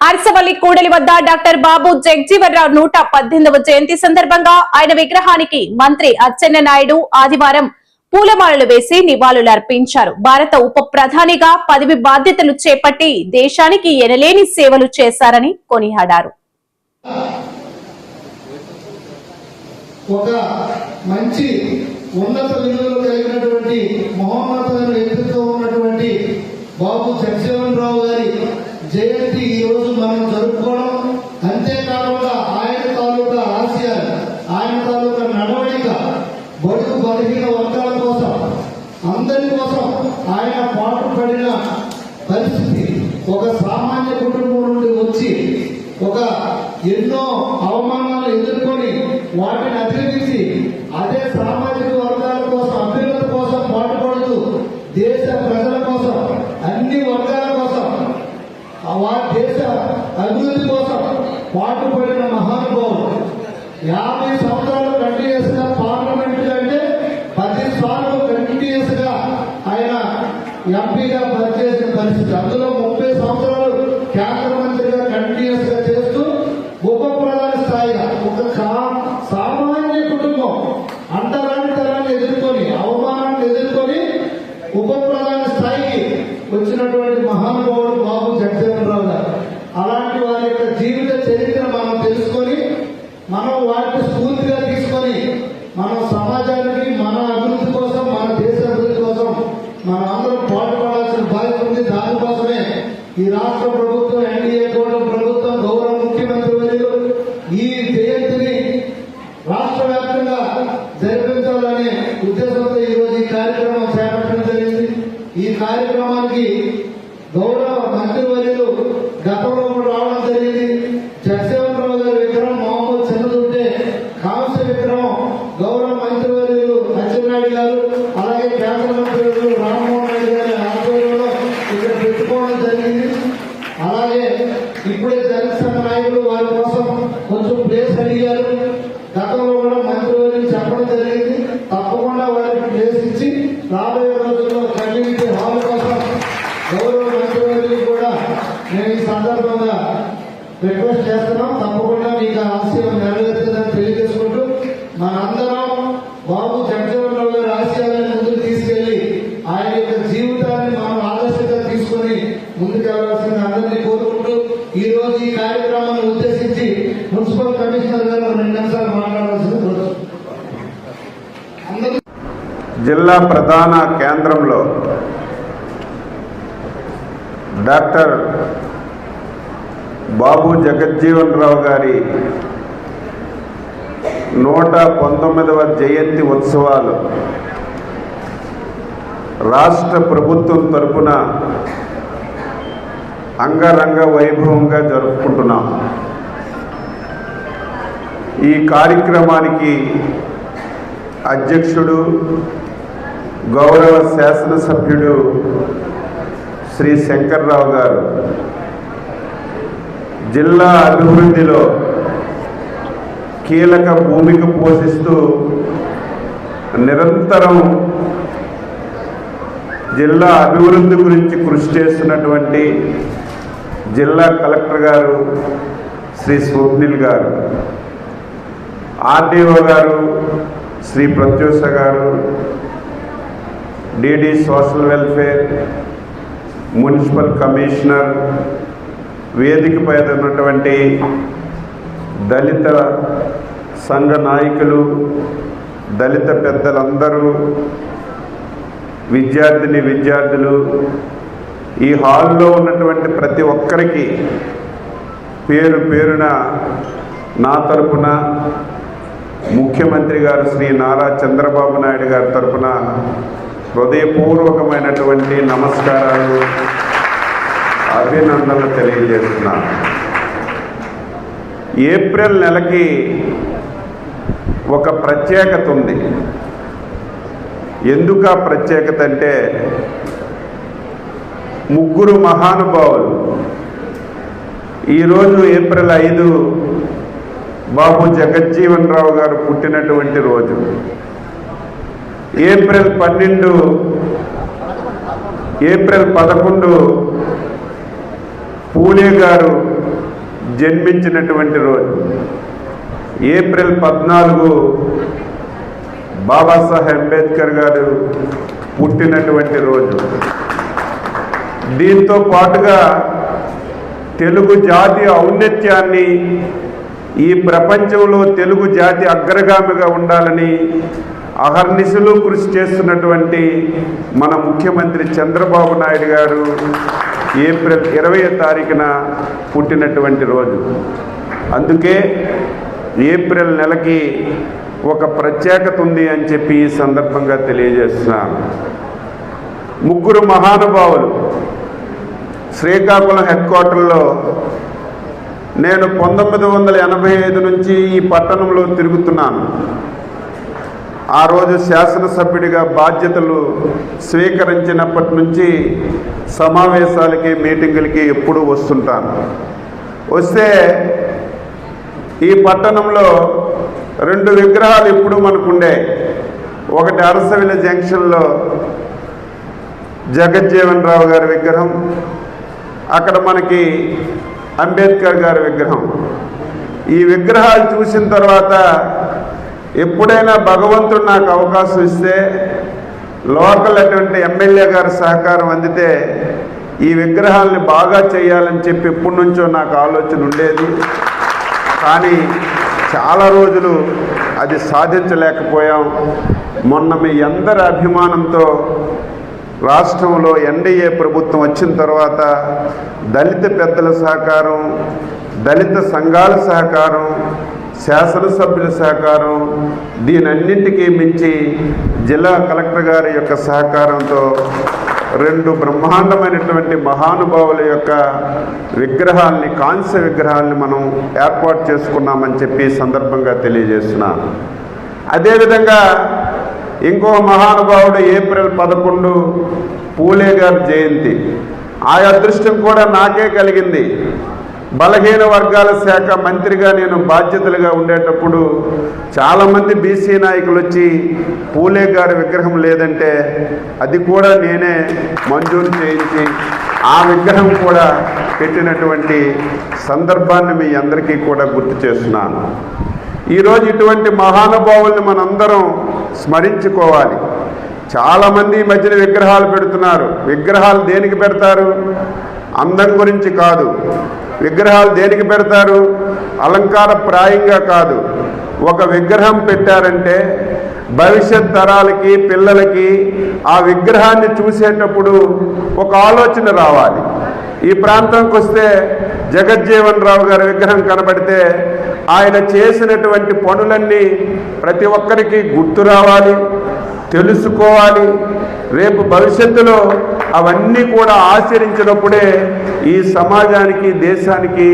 అర్సవల్లి కూడలి వద్ద డాక్టర్ బాబు జగజీవన్ రావు 118వ జయంతి సందర్భంగా ఆయన విగ్రహానికి మంత్రి అచ్చెన్నాయుడు ఆదివారం పూలమాలలు వేసి నివాళులర్పించారు. భారత ఉప ప్రధానిగా పదవి బాధ్యతలు చేపట్టి దేశానికి ఎనలేని సేవలు చేశారని కొనియాడారు. ఒక మంచి ఉన్నత విలువలు కలిగినటువంటి మహోన్నతమైన వ్యక్తిత్వం ఉన్నటువంటి బాబు జగజీవన్ రావు గారి జయంతి ఈ రోజు మనం జరుపుకోవడం, అంతేకాకుండా ఆయన తాలూకా ఆశయాలు, ఆయన తాలూకా నడవడిక బడుగు బలహీన వర్గాల కోసం, అందరి కోసం ఆయన పాటుపడిన పరిస్థితి, ఒక సామాన్య కుటుంబం నుండి వచ్చి ఒక ఎన్నో అవమానాలు ఎదుర్కొని వాటిని అధిగమించి అదే సామాజిక వర్గాల కోసం, అభ్యున్నత కోసం పాటుపడుతూ దేశ ప్రజల కోసం, అన్ని వర్గాల కోసం, దేశ అభివృద్ధి కోసం పాటుపడిన మహానుభావుడు. 50 సంవత్సరాలు కంటిన్యూస్ గా పార్లమెంట్ అంటే 10 సార్లు కంటిన్యూస్ గా ఆయన ఎంపీగా పనిచేసిన పరిస్థితి, అందులో 30 సంవత్సరాలు కేంద్ర మంత్రిగా కంటిన్యూస్ గా చేస్తూ ఉప ప్రధాని స్థాయిగా ఒక సామాన్య కుటుంబం అంటరానితనాన్ని ఎదుర్కొని, అవమానాన్ని ఎదుర్కొని ఉప ప్రధాని స్థాయికి వచ్చినటువంటి మహానుభావుడు బాబు జగజీవన్ రావు గారు. అలాంటి వారి యొక్క జీవిత చరిత్ర మనం తెలుసుకొని, మనం వాటిని స్ఫూర్తిగా తీసుకొని మనం సమాజానికి, మన అభివృద్ధి కోసం, మన దేశ అభివృద్ధి కోసం మనం అందరం పాటుపడాల్సిన బాధ్యత ఉంది. దానికోసమే ఈ రాష్ట్ర ప్రభుత్వం, ఎన్డీఏ కూటమి ప్రభుత్వం, గౌరవ ముఖ్యమంత్రి వర్యులు ఈ జయంతిని రాష్ట్ర వ్యాప్తంగా జరిపించాలనే ఉద్దేశంతో ఈ రోజు ఈ కార్యక్రమం చేపట్టడం జరిగింది. ఈ కార్యక్రమానికి గౌరవ మంత్రివర్యులు గతంలో రావడం జరిగింది. జగజీవన్ రావు గారి విగ్రహం మామూలు చిన్నదుంటే కాంస్య విగ్రహం గౌరవ మంత్రివర్యులు అచ్చెన్నాయుడు గారు, అలాగే కేంద్ర మంత్రివర్యులు రామ్మోహన్ నాయుడు గారి ఆధ్వర్యంలో ఇక్కడ పెట్టుకోవడం జరిగింది. అలాగే ఇప్పుడే జనసేన నాయకులు వారి కోసం కొంచెం ప్లేస్ అడిగారు. గతంలో కూడా మంత్రివర్యులు చెప్పడం జరిగింది. తప్పకుండా వారికి ప్లేస్ ఇచ్చి రాబోయే రోజుల్లో కమ్యూనిటీ హాల్ కోసం గౌరవ మంత్రివర్యులు కూడా నేను ఈ సందర్భంగా రిక్వెస్ట్ చేస్తున్నాం. తప్పకుండా మీకు ఆశయం నెరవేరుతుందని తెలియజేసుకుంటూ మనందరం బాబు జగజీవన్ రావు గారి ఆశయాలను ముందుకు తీసుకెళ్లి ఆయన యొక్క జీవితాన్ని మనం ఆదర్శంగా తీసుకుని ముందుకెళ్లాల్సింది అందరినీ కోరుకుంటూ ఈ రోజు ఈ కార్యక్రమాన్ని ఉద్దేశించి మున్సిపల్ కమిషనర్ గారు 2 నిమిషాలు మాట్లాడాల్సింది కోరుతున్నాం. జిల్లా ప్రధాన కేంద్రంలో డాక్టర్ బాబు జగజీవన్ రావు గారి 119వ జయంతి ఉత్సవాలు రాష్ట్ర ప్రభుత్వం తరపున అంగరంగ వైభవంగా జరుపుకుంటున్నాం. ఈ కార్యక్రమానికి అధ్యక్షుడు గౌరవ శాసనసభ్యుడు శ్రీ శంకర్రావు గారు జిల్లా అభివృద్ధిలో కీలక భూమిక పోషిస్తూ నిరంతరం జిల్లా అభివృద్ధి గురించి కృషి చేస్తున్నటువంటి జిల్లా కలెక్టర్ గారు శ్రీ స్వప్నిల్ గారు, ఆర్డీఓ గారు శ్రీ ప్రత్యూష గారు, DD social welfare, municipal commissioner, వేదికపై ఉన్నటువంటి దళిత సంఘ నాయకులు, దళిత పెద్దలందరూ, విద్యార్థులు, ఈ హాల్లో ఉన్నటువంటి ప్రతి ఒక్కరికి పేరు పేరున నా తరపున, ముఖ్యమంత్రి గారు శ్రీ నారా చంద్రబాబు నాయుడు గారి తరపున హృదయపూర్వకమైనటువంటి నమస్కారాలు, అభినందనలు తెలియజేస్తున్నాను. ఏప్రిల్ నెలకి ఒక ప్రత్యేకత ఉంది. ఎందుకు ఆ ప్రత్యేకత అంటే, 3 మహానుభావులు ఈరోజు ఏప్రిల్ 5 బాబు జగజీవన్ రావు గారు పుట్టినటువంటి రోజు. ఏప్రిల్ 12 ఏప్రిల్ 11 పూలే గారు జన్మించినటువంటి రోజు. ఏప్రిల్ 14 బాబాసాహెబ్ అంబేద్కర్ గారు పుట్టినటువంటి రోజు. దీంతో పాటుగా తెలుగు జాతి ఔన్నత్యాన్ని, ఈ ప్రపంచంలో తెలుగు జాతి అగ్రగామిగా ఉండాలని అహర్నిశలు కృషి చేస్తున్నటువంటి మన ముఖ్యమంత్రి చంద్రబాబు నాయుడు గారు ఏప్రిల్ 20వ తారీఖున పుట్టినటువంటి రోజు. అందుకే ఏప్రిల్ నెలకి ఒక ప్రత్యేకత ఉంది అని చెప్పి ఈ సందర్భంగా తెలియజేస్తున్నాను. ముగ్గురు మహానుభావులు శ్రీకాకుళం హెడ్ క్వార్టర్లో నేను 1985 నుంచి ఈ పట్టణంలో తిరుగుతున్నాను. ఆ రోజు శాసనసభ్యుడిగా బాధ్యతలు స్వీకరించినప్పటి నుంచి సమావేశాలకి, మీటింగులకి ఎప్పుడూ వస్తుంటాను. వస్తే ఈ పట్టణంలో 2 విగ్రహాలు ఎప్పుడు మనకుండే. ఒకటి అరసవిల జంక్షన్లో జగజ్జీవన్ రావు గారి విగ్రహం, అక్కడ మనకి అంబేద్కర్ గారి విగ్రహం. ఈ విగ్రహాలు చూసిన తర్వాత ఎప్పుడైనా భగవంతుడు నాకు అవకాశం ఇస్తే, లోకల్ అటువంటి ఎమ్మెల్యే గారి సహకారం అందితే ఈ విగ్రహాలని బాగా చేయాలని చెప్పి ఎప్పటి నుంచో నాకు ఆలోచన ఉండేది. కానీ చాలా రోజులు అది సాధించలేకపోయాం. మొన్న మీ అందరి అభిమానంతో రాష్ట్రంలో ఎన్డీఏ ప్రభుత్వం వచ్చిన తర్వాత దళిత పెద్దల సహకారం, దళిత సంఘాల సహకారం, శాసనసభ్యుల సహకారం, దీనన్నింటికీ మించి జిల్లా కలెక్టర్ గారి యొక్క సహకారంతో 2 బ్రహ్మాండమైనటువంటి మహానుభావుల యొక్క విగ్రహాల్ని, కాంస్య విగ్రహాల్ని మనం ఏర్పాటు చేసుకున్నామని చెప్పి సందర్భంగా తెలియజేస్తున్నాను. అదేవిధంగా ఇంకో మహానుభావుడు ఏప్రిల్ 11 పూలే గారి జయంతి. ఆ అదృష్టం కూడా నాకే కలిగింది. బలహీన వర్గాల శాఖ మంత్రిగా నేను బాధ్యతలుగా ఉండేటప్పుడు చాలామంది బీసీ నాయకులు వచ్చి పూలే గారి విగ్రహం లేదంటే అది కూడా నేనే మంజూరు చేయించి ఆ విగ్రహం కూడా పెట్టినటువంటి సందర్భాన్ని మీ అందరికీ కూడా గుర్తు చేస్తున్నాను. ఈరోజు ఇటువంటి మహానుభావుల్ని మనందరం స్మరించుకోవాలి. చాలామంది ఈ మధ్యన విగ్రహాలు పెడుతున్నారు. విగ్రహాలు దేనికి పెడతారు? అందం గురించి కాదు. విగ్రహాలు దేనికి పెడతారు? అలంకార ప్రాయంగా కాదు. ఒక విగ్రహం పెట్టారంటే భవిష్యత్ తరాలకి, పిల్లలకి ఆ విగ్రహాన్ని చూసేటప్పుడు ఒక ఆలోచన రావాలి. ఈ ప్రాంతంకి వస్తే జగజ్జీవన్ రావు గారి విగ్రహం కనబడితే ఆయన చేసినటువంటి పనులన్నీ ప్రతి ఒక్కరికి గుర్తు రావాలి, తెలుసుకోవాలి. రేపు భవిష్యత్తులో అవన్నీ కూడా ఆచరించినప్పుడే ఈ సమాజానికి, దేశానికి